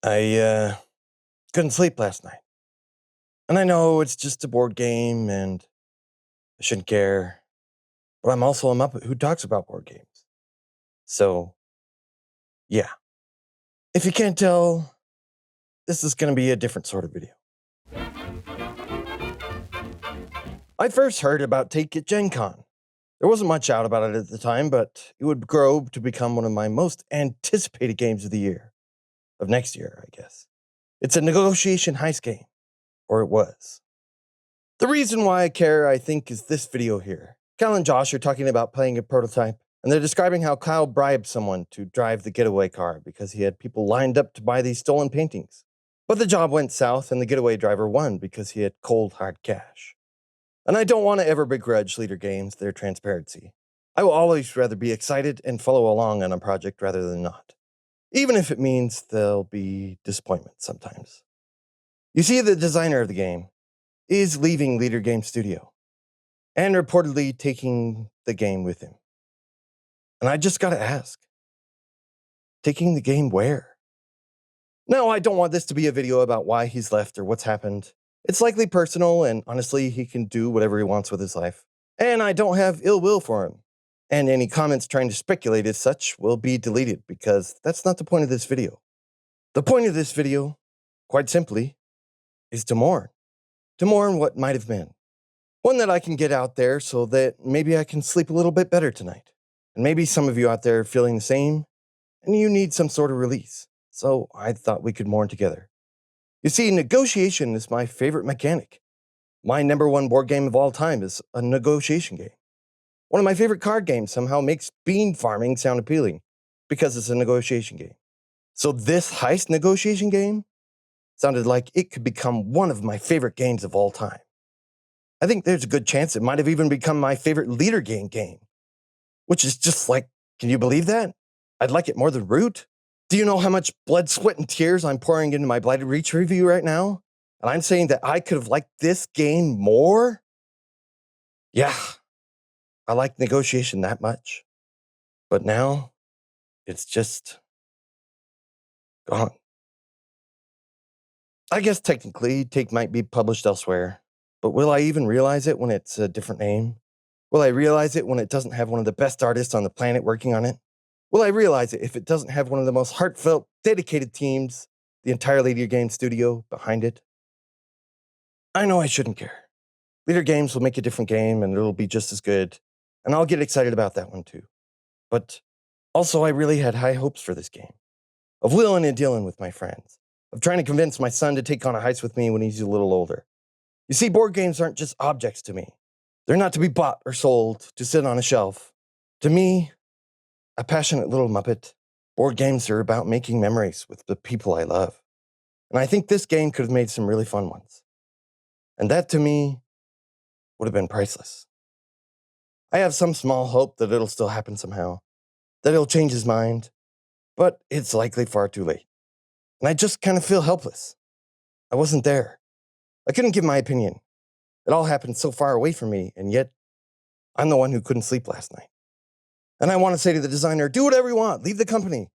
I couldn't sleep last night. And I know it's just a board game and I shouldn't care, but I'm also a Muppet who talks about board games. So, yeah. If you can't tell, this is going to be a different sort of video. I first heard about Take at Gen Con. There wasn't much out about it at the time, but it would grow to become one of my most anticipated games of the year. Of next year, I guess. It's a negotiation heist game. Or it was. The reason why I care, I think, is this video here. Cal and Josh are talking about playing a prototype, and they're describing how Kyle bribed someone to drive the getaway car because he had people lined up to buy these stolen paintings. But the job went south, and the getaway driver won because he had cold, hard cash. And I don't want to ever begrudge Leader Games their transparency. I will always rather be excited and follow along on a project rather than not, even if it means there'll be disappointment sometimes. You see, the designer of the game is leaving Leader Game Studio and reportedly taking the game with him. And I just gotta ask, taking the game where? No, I don't want this to be a video about why he's left or what's happened. It's likely personal, and honestly, he can do whatever he wants with his life. And I don't have ill will for him. And any comments trying to speculate as such will be deleted because that's not the point of this video. The point of this video, quite simply, is to mourn. To mourn what might have been. One that I can get out there so that maybe I can sleep a little bit better tonight. And maybe some of you out there are feeling the same, and you need some sort of release. So I thought we could mourn together. You see, negotiation is my favorite mechanic. My number one board game of all time is a negotiation game. One of my favorite card games somehow makes bean farming sound appealing because it's a negotiation game. So this heist negotiation game sounded like it could become one of my favorite games of all time. I think there's a good chance it might have even become my favorite Leader game, which is just like, can you believe that? I'd like it more than Root. Do you know how much blood, sweat, and tears I'm pouring into my Blighted Reach review right now? And I'm saying that I could have liked this game more? Yeah, I like negotiation that much. But now, it's just gone. I guess technically, Take might be published elsewhere, but will I even realize it when it's a different name? Will I realize it when it doesn't have one of the best artists on the planet working on it? Will I realize it if it doesn't have one of the most heartfelt, dedicated teams, the entire Leader Games studio, behind it? I know I shouldn't care. Leader Games will make a different game and it'll be just as good, and I'll get excited about that one too. But also, I really had high hopes for this game. Of wheeling and dealing with my friends. Of trying to convince my son to take on a heist with me when he's a little older. You see, board games aren't just objects to me. They're not to be bought or sold, to sit on a shelf. To me, a passionate little Muppet, board games are about making memories with the people I love. And I think this game could have made some really fun ones. And that, to me, would have been priceless. I have some small hope that it'll still happen somehow, that he'll change his mind, but it's likely far too late. And I just kind of feel helpless. I wasn't there. I couldn't give my opinion. It all happened so far away from me, and yet I'm the one who couldn't sleep last night. And I want to say to the designer, do whatever you want, leave the company,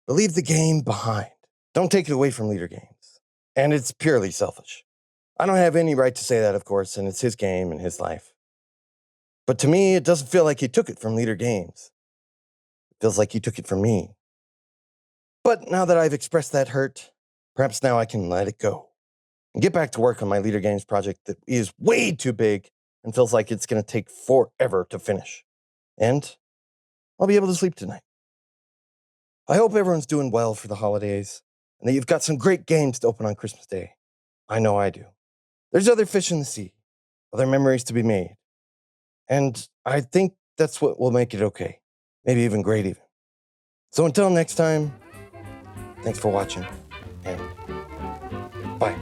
but leave the game behind. Don't take it away from Leader Games. And it's purely selfish. I don't have any right to say that, of course, and it's his game and his life. But to me, it doesn't feel like he took it from Leader Games. It feels like he took it from me. But now that I've expressed that hurt, perhaps now I can let it go and get back to work on my Leader Games project that is way too big and feels like it's going to take forever to finish. And I'll be able to sleep tonight. I hope everyone's doing well for the holidays and that you've got some great games to open on Christmas Day. I know I do. There's other fish in the sea, other memories to be made. And I think that's what will make it okay. Maybe even great even. So until next time, thanks for watching and bye.